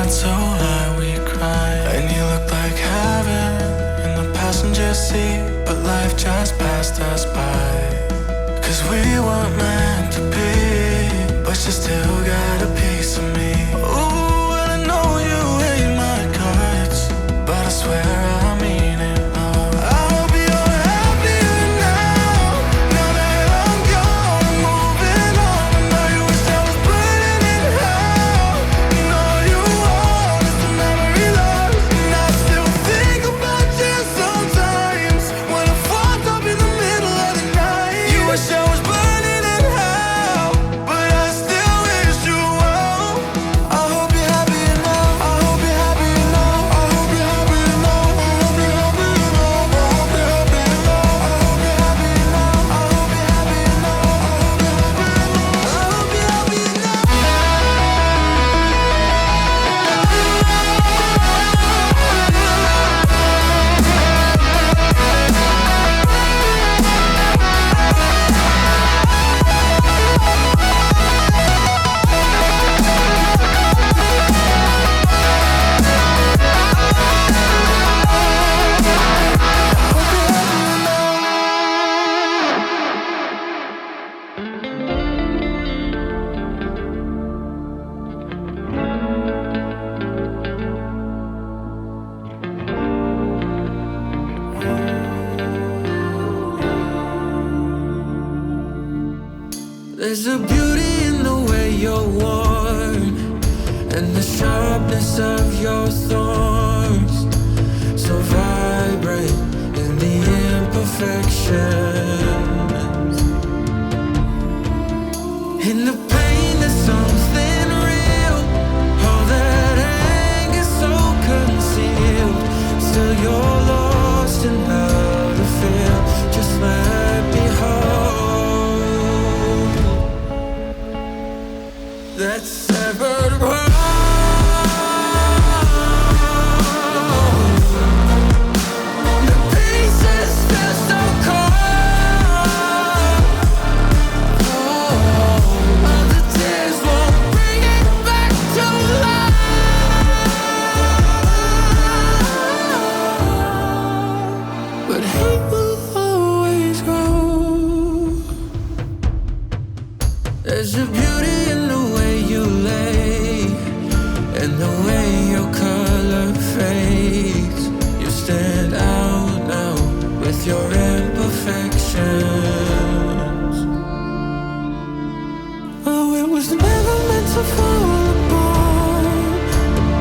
got so high we cried, and you looked like heaven in the passenger seat, but life just passed us by. 'Cause we weren't meant to be, but you still got a piece of me. Ooh, and I know you hate my guts, but I swear I mean it all. I hope you're happier now, now that I'm gone, moving on. I know you wish I was burning in hell. No, you are just a memory lost, and I still think about you sometimes when I'm fucked up in the middle of the night. You wish I was burning in hell, but I still wish you well. I hope you're happier now. I hope you're happier now. I hope you're happier now. I hope you're happier now. I hope you're happier now. I hope you're happier now. I hope you're happier now. I hope you're happier now. I hope you're happier now. There's a beauty in the way you're worn, and the sharpness of your thorns, so vibrant in the imperfections. In the pain there's something real, all that anger so concealed. Still you're lost in how to feel. Just let me hold that severed world. The pieces feel so cold. All the tears won't bring it back to life. But hate will always grow. There's a beauty in the way you lay, and the way your color fades. You stand out now with your imperfections. Oh, it was never meant to fall apart.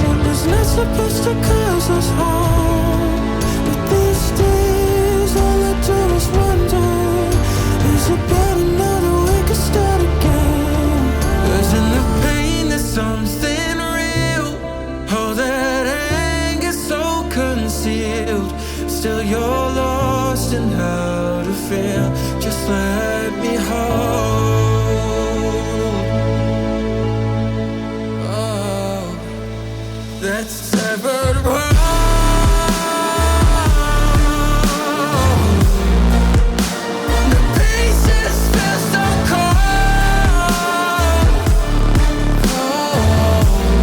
It was not supposed to cause us harm. But these days, all I do is wonder, is it better now that we can start again? 'Cause in the pain there's something real, all that anger so concealed. Still you're lost in how to feel. Just let me hold that severed world. The pieces feel so cold.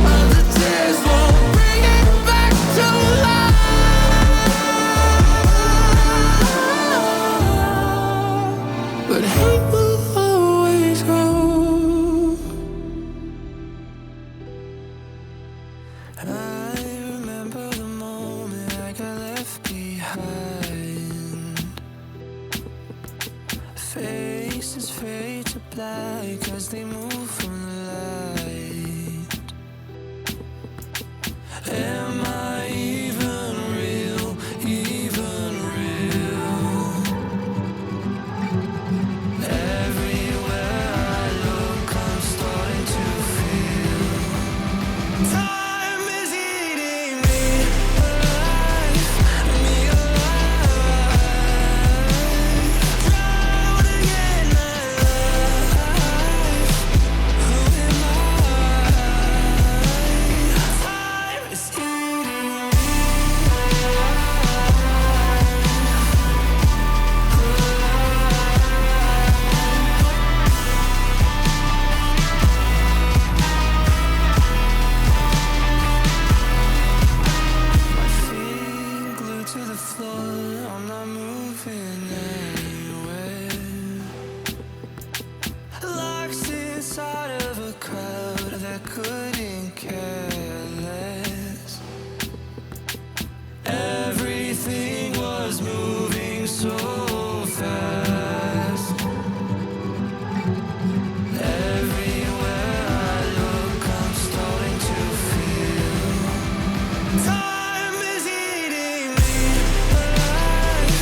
All the tears won't bring it back to life. But hate will always grow. I remember the moment I got left behind. Faces fade to black as they move from the light. Am I even real? Even real? Everywhere I look, I'm starting to feel time is eating me alive, me alive. Drowning in my life. Who am I? Time is eating Time is eating me alive,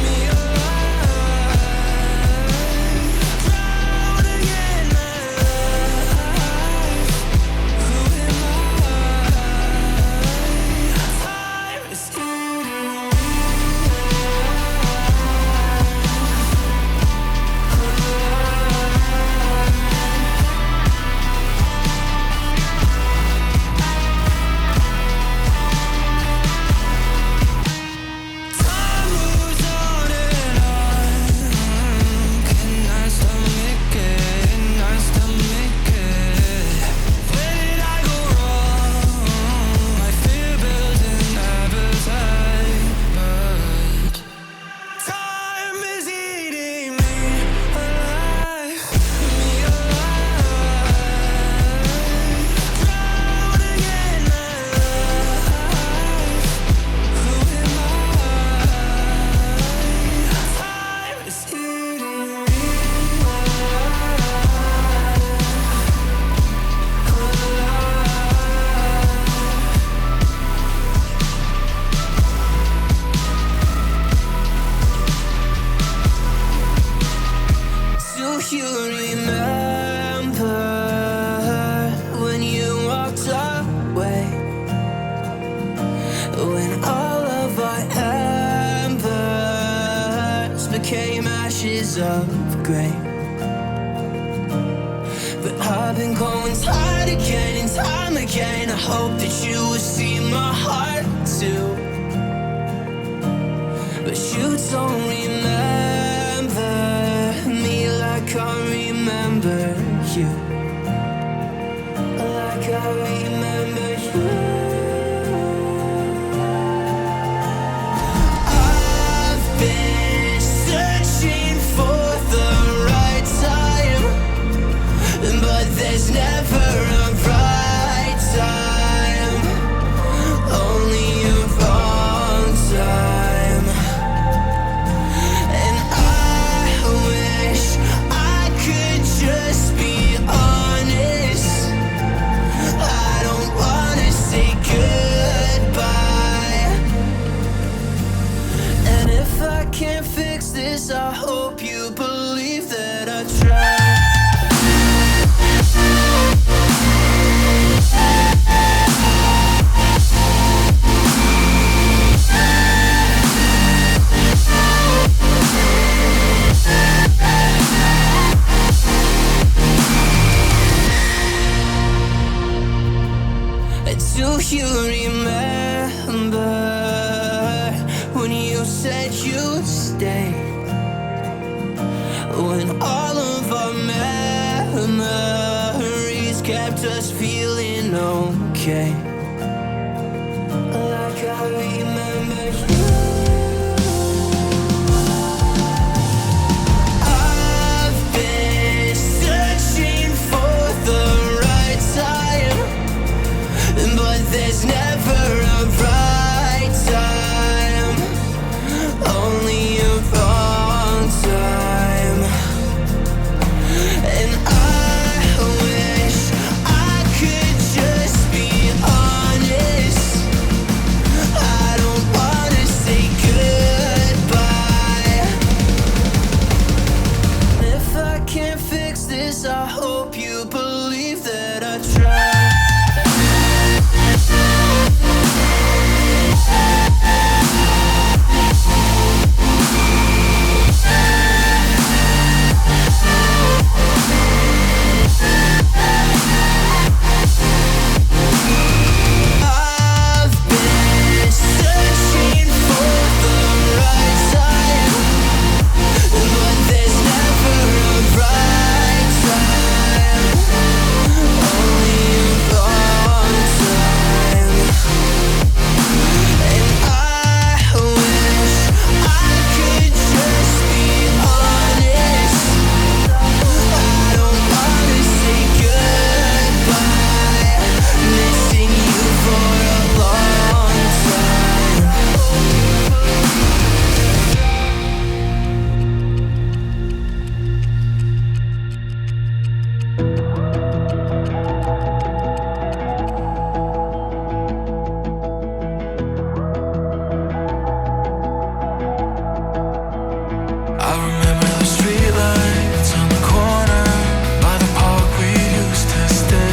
me alive. Drowning in my life. Who am I? Time is eating me Time moves on and on. Can I stomach it? Can I stomach it? Where did I go wrong? My fear built an appetite, but time is eating me alive, me alive. Drowning in my life. Who am I? Time is eating me Do you remember when you walked away? When all of our embers became ashes of grey. But I've been going tired again and time again. I hope that you will see my heart too. But you don't remember me like I remember you. Like I remember you. I've been searching for the right time, but there's never a right time, only a wrong time. And I wish I could just be honest. I don't wanna say goodbye. And if I can't fix this, I hope you believe that I tried. Do you remember when you said you'd stay? When all of our memories kept us feeling okay. Like I remember you. I've been searching for the right time, but there's never